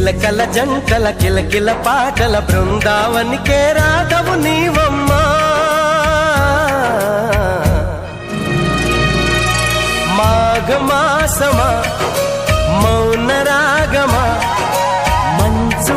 చిలకల జంటల కిలకిల పాటల బృందావనికే రాధవు నీవమ్మా. మాఘమాసమా మౌన రాగమా మంచు